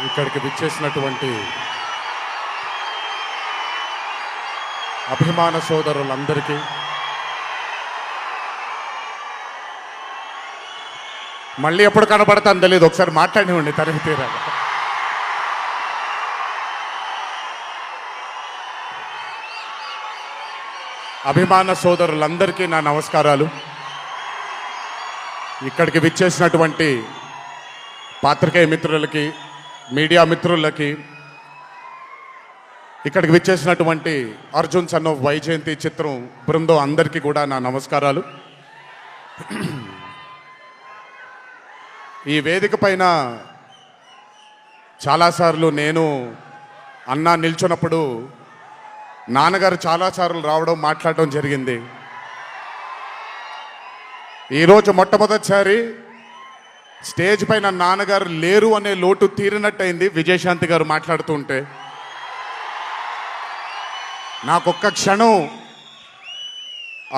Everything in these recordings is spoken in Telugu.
ఇక్కడికి విచ్చేసినటువంటి అభిమాన సోదరులందరికీ మళ్ళీ ఎప్పుడు కనబడతాను తెలియదు, ఒకసారి మాట్లాడివ్వండి తనివి తీరాలి. అభిమాన సోదరులందరికీ నా నమస్కారాలు. ఇక్కడికి విచ్చేసినటువంటి పాత్రికేయ మిత్రులకి, మీడియా మిత్రులకి, ఇక్కడికి విచ్చేసినటువంటి అర్జున్ సన్ ఆఫ్ వైజయంతి చిత్రం బృందం అందరికీ కూడా నా నమస్కారాలు. ఈ వేదిక పైన చాలాసార్లు నేను అన్నా నిల్చున్నప్పుడు నాన్నగారు చాలాసార్లు రావడం, మాట్లాడడం జరిగింది. ఈరోజు మొట్టమొదటిసారి స్టేజ్ పైన నాన్నగారు లేరు అనే లోటు తీరినట్టయింది విజయశాంతి గారు మాట్లాడుతూ ఉంటే. నాకొక్క క్షణం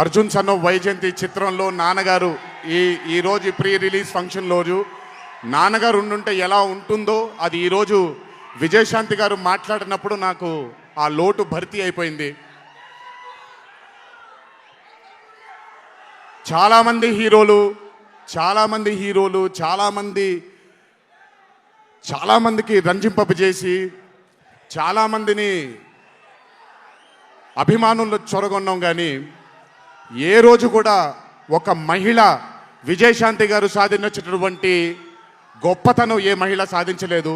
అర్జున్ సన్ ఆఫ్ వైజయంతి చిత్రంలో నాన్నగారు ఈరోజు ప్రీ రిలీజ్ ఫంక్షన్ రోజు నాన్నగారు ఉండుంటే ఎలా ఉంటుందో అది ఈరోజు విజయశాంతి గారు మాట్లాడినప్పుడు నాకు ఆ లోటు భర్తీ అయిపోయింది. చాలామంది హీరోలు చాలామందికి రంజింపజేసి చాలామందిని అభిమానులు చొరగొన్నాం, కానీ ఏ రోజు కూడా ఒక మహిళ విజయశాంతి గారు సాధించినటువంటి గొప్పతనం ఏ మహిళ సాధించలేదు.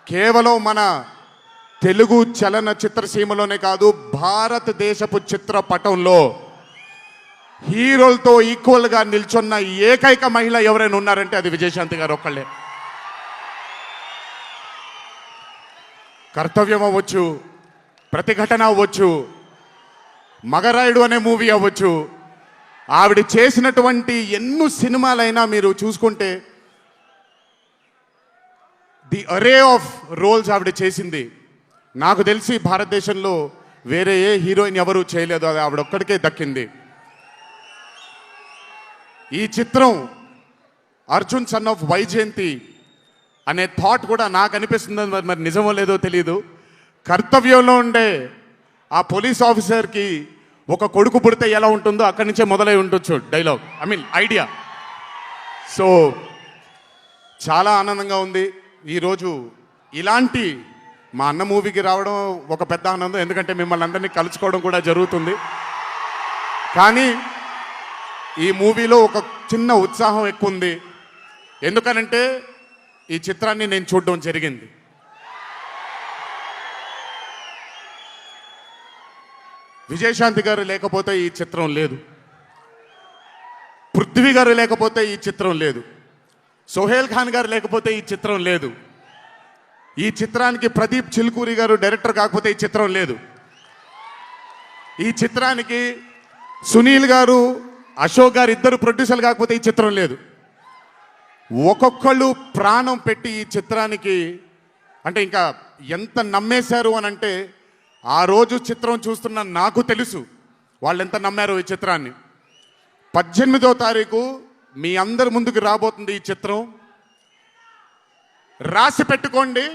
కేవలం మన తెలుగు చలన చిత్రసీమలోనే కాదు, భారతదేశపు చిత్రపటంలో హీరోలతో ఈక్వల్గా నిల్చున్న ఏకైక మహిళ ఎవరైనా ఉన్నారంటే అది విజయశాంతి గారు ఒక్కళ్ళే. కర్తవ్యం అవ్వచ్చు, ప్రతిఘటన అవ్వచ్చు, మగరాయుడు అనే మూవీ అవ్వచ్చు, ఆవిడ చేసినటువంటి ఎన్నో సినిమాలైనా మీరు చూసుకుంటే ది అరే ఆఫ్ రోల్స్ ఆవిడ చేసింది. నాకు తెలిసి భారతదేశంలో వేరే ఏ హీరోయిన్ ఎవరూ చేయలేదు, అది ఆవిడ ఒక్కడికే దక్కింది. ఈ చిత్రం అర్జున్ సన్ ఆఫ్ వైజయంతి అనే థాట్ కూడా నాకు అనిపిస్తుంది, మరి నిజమో లేదో తెలియదు. కర్తవ్యంలో ఉండే ఆ పోలీస్ ఆఫీసర్కి ఒక కొడుకు పుడితే ఎలా ఉంటుందో అక్కడి నుంచే మొదలై ఉండొచ్చు డైలాగ్, ఐడియా. సో చాలా ఆనందంగా ఉంది ఈరోజు ఇలాంటి మా అన్న మూవీకి రావడం ఒక పెద్ద ఆనందం, ఎందుకంటే మిమ్మల్ని అందరినీ కలుసుకోవడం కూడా జరుగుతుంది. కానీ ఈ మూవీలో ఒక చిన్న ఉత్సాహం ఎక్కువ ఉంది. ఎందుకనంటే ఈ చిత్రాన్ని నేను చూడడం జరిగింది. విజయశాంతి గారు లేకపోతే ఈ చిత్రం లేదు, పృథ్వీ గారు లేకపోతే ఈ చిత్రం లేదు, సోహేల్ ఖాన్ గారు లేకపోతే ఈ చిత్రం లేదు, ఈ చిత్రానికి ప్రదీప్ చిల్కూరి గారు డైరెక్టర్ కాకపోతే ఈ చిత్రం లేదు, ఈ చిత్రానికి సునీల్ గారు, అశోక్ గారు ఇద్దరు ప్రొడ్యూసర్లు కాకపోతే ఈ చిత్రం లేదు. ఒక్కొక్కళ్ళు ప్రాణం పెట్టి ఈ చిత్రానికి, అంటే ఇంకా ఎంత నమ్మేశారు అని అంటే, ఆ రోజు చిత్రం చూస్తున్న నాకు తెలుసు వాళ్ళు ఎంత నమ్మారో ఈ చిత్రాన్ని. 18వ తారీఖు మీ అందరి ముందుకు రాబోతుంది ఈ చిత్రం. రాసి పెట్టుకోండి,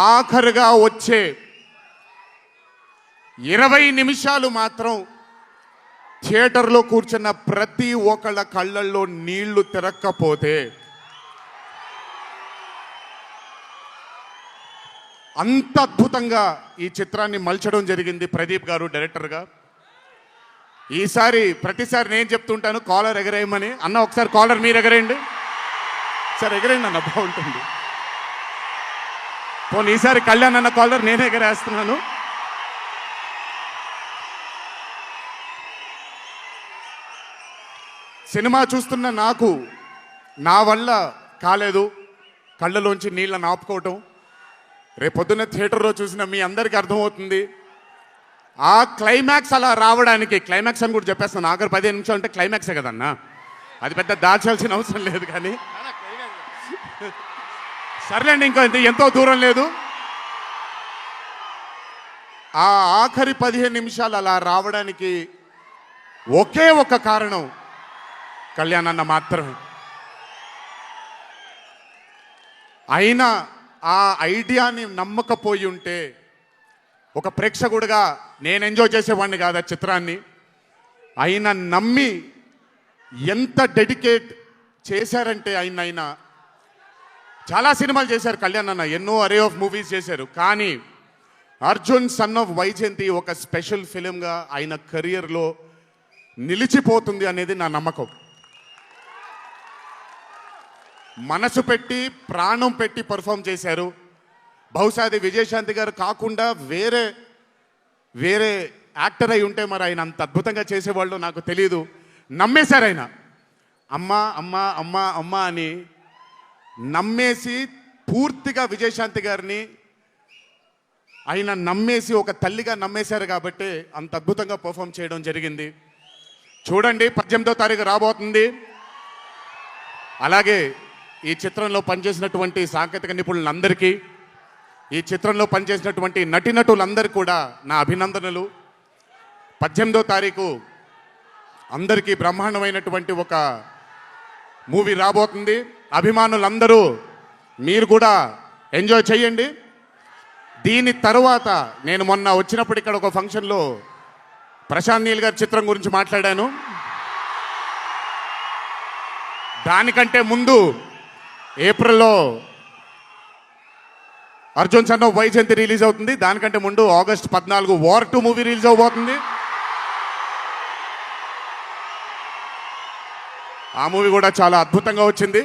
ఆఖరిగా వచ్చే 20 నిమిషాలు మాత్రం థియేటర్లో కూర్చున్న ప్రతి ఒక్కళ్ళ కళ్ళల్లో నీళ్లు తిరక్కపోతే, అంత అద్భుతంగా ఈ చిత్రాన్ని మలచడం జరిగింది ప్రదీప్ గారు డైరెక్టర్గా. ప్రతిసారి నేను చెప్తుంటాను కాలర్ ఎగరేయమని. అన్న ఒకసారి కాలర్ మీరు ఎగరేయండి, సార్ ఎగరేయండి అన్న, బాగుంటుంది. పోనీ ఈసారి కళ్యాణ్ అన్న కాలర్ నేనే ఎగరేస్తున్నాను. సినిమా చూస్తున్న నాకు నా వల్ల కాలేదు కళ్ళలోంచి నీళ్ళని ఆపుకోవటం. రేపొద్దున్న థియేటర్లో చూసిన మీ అందరికీ అర్థమవుతుంది. ఆ క్లైమాక్స్ అలా రావడానికి, క్లైమాక్స్ అని కూడా చెప్పేస్తాను, ఆఖరి 15 నిమిషాలు అంటే క్లైమాక్సే కదన్నా, అది పెద్ద దాచాల్సిన అవసరం లేదు. కానీ సర్లేండి, ఇంకా ఎంతో దూరం లేదు. ఆ ఆఖరి 15 నిమిషాలు అలా రావడానికి ఒకే ఒక కారణం కళ్యాణ్ అన్న మాత్రమే. అయినా ఆ ఐడియాని నమ్మకపోయి ఉంటే ఒక ప్రేక్షకుడిగా నేను ఎంజాయ్ చేసేవాడిని కాదు ఆ చిత్రాన్ని. అయినా నమ్మి ఎంత డెడికేట్ చేశారంటే ఆయన చాలా సినిమాలు చేశారు కళ్యాణ్ అన్న, ఎన్నో అరే ఆఫ్ మూవీస్ చేశారు. కానీ అర్జున్ సన్ ఆఫ్ వైజయంతి ఒక స్పెషల్ ఫిలింగా ఆయన కెరియర్లో నిలిచిపోతుంది అనేది నా నమ్మకం. మనసు పెట్టి ప్రాణం పెట్టి పర్ఫామ్ చేశారు. బహుశా అది విజయశాంతి గారు కాకుండా వేరే యాక్టర్ అయి ఉంటే మరి ఆయన అంత అద్భుతంగా చేసేవాళ్ళు నాకు తెలియదు. నమ్మేశారు ఆయన. అమ్మా అమ్మా అమ్మా అమ్మా అని నమ్మేసి పూర్తిగా విజయశాంతి గారిని ఆయన నమ్మేసి ఒక తల్లిగా నమ్మేశారు కాబట్టి అంత అద్భుతంగా పర్ఫామ్ చేయడం జరిగింది. చూడండి 18వ తారీఖు రాబోతుంది. అలాగే ఈ చిత్రంలో పనిచేసినటువంటి సాంకేతిక నిపుణులందరికీ, ఈ చిత్రంలో పనిచేసినటువంటి నటీనటులందరికీ కూడా నా అభినందనలు. 18వ తారీఖు అందరికీ బ్రహ్మాండమైనటువంటి ఒక మూవీ రాబోతుంది. అభిమానులందరూ మీరు కూడా ఎంజాయ్ చేయండి. దీని తర్వాత నేను మొన్న వచ్చినప్పుడు ఇక్కడ ఒక ఫంక్షన్లో ప్రశాంత్ నీల్ గారి చిత్రం గురించి మాట్లాడాను. దానికంటే ముందు ఏప్రిల్లో Arjun son of Vyjayanthi release అవుతుంది. దానికంటే ముందు ఆగస్ట్ 14 వార్ 2 మూవీ రిలీజ్ అవబోతుంది. ఆ మూవీ కూడా చాలా అద్భుతంగా వచ్చింది.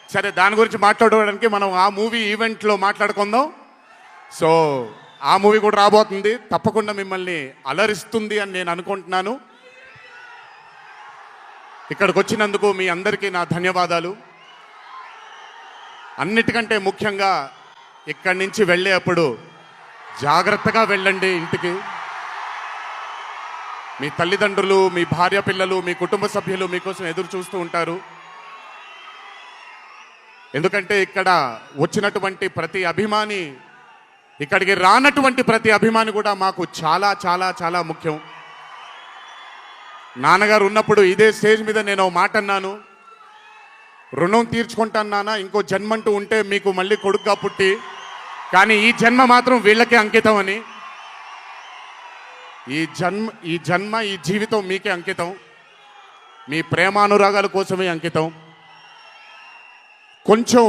సరే, దాని గురించి మాట్లాడుకోవడానికి మనం ఆ మూవీ ఈవెంట్లో మాట్లాడుకుందాం. సో ఆ మూవీ కూడా రాబోతుంది. తప్పకుండా మిమ్మల్ని అలరిస్తుంది అని నేను అనుకుంటున్నాను. ఇక్కడికి వచ్చినందుకు మీ అందరికీ నా ధన్యవాదాలు. అన్నిటికంటే ముఖ్యంగా ఇక్కడి నుంచి వెళ్ళేటప్పుడు జాగ్రత్తగా వెళ్ళండి ఇంటికి. మీ తల్లిదండ్రులు, మీ భార్య పిల్లలు, మీ కుటుంబ సభ్యులు మీకోసం ఎదురు చూస్తూ ఉంటారు. ఎందుకంటే ఇక్కడ వచ్చినటువంటి ప్రతి అభిమాని, ఇక్కడికి రానటువంటి ప్రతి అభిమాని కూడా మాకు చాలా చాలా చాలా ముఖ్యం. నాన్నగారు ఉన్నప్పుడు ఇదే స్టేజ్ మీద నేను మాట అన్నాను, రుణం తీర్చుకుంటాను నాన్న, ఇంకో జన్మంటూ ఉంటే మీకు మళ్ళీ కొడుకుగా పుట్టి, కానీ ఈ జన్మ మాత్రం వీళ్ళకే అంకితం అని. ఈ జన్మ ఈ జీవితం మీకే అంకితం, మీ ప్రేమానురాగాల కోసమే అంకితం. కొంచెం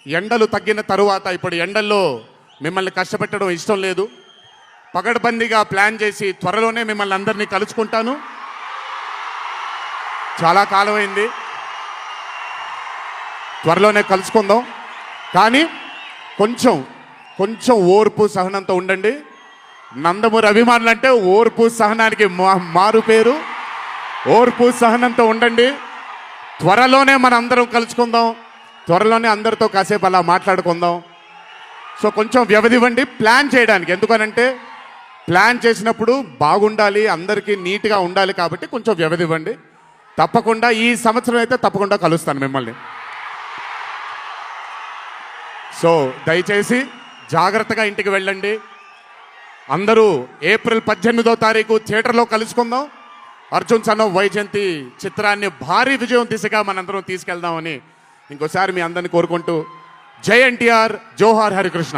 ఎండలు తగ్గిన తరువాత, ఇప్పుడు ఎండల్లో మిమ్మల్ని కష్టపెట్టడం ఇష్టం లేదు, పగడ్బందీగా ప్లాన్ చేసి త్వరలోనే మిమ్మల్ని అందరినీ కలుసుకుంటాను. చాలా కాలమైంది, త్వరలోనే కలుసుకుందాం. కానీ కొంచెం ఓర్పు సహనంతో ఉండండి. నందమూరి అభిమానులు అంటే ఓర్పు సహనానికి మారు పేరు. ఓర్పు సహనంతో ఉండండి. త్వరలోనే మనం అందరం కలుసుకుందాం, త్వరలోనే అందరితో కాసేపు అలా మాట్లాడుకుందాం. సో కొంచెం వ్యవధి ఇవ్వండి ప్లాన్ చేయడానికి. ఎందుకనంటే ప్లాన్ చేసినప్పుడు బాగుండాలి, అందరికీ నీట్గా ఉండాలి, కాబట్టి కొంచెం వ్యవధి ఇవ్వండి. తప్పకుండా ఈ సంవత్సరం అయితే తప్పకుండా కలుస్తాను మిమ్మల్ని. సో దయచేసి జాగ్రత్తగా ఇంటికి వెళ్ళండి. అందరూ ఏప్రిల్ 18వ తారీఖు థియేటర్లో కలుసుకుందాం. అర్జున్ సన్ ఆఫ్ వైజయంతి చిత్రాన్ని భారీ విజయం దిశగా మనందరం తీసుకెళ్దామని ఇంకోసారి మీ అందరిని కోరుకుంటూ, జై ఎన్టీఆర్, జోహార్ హరికృష్ణ.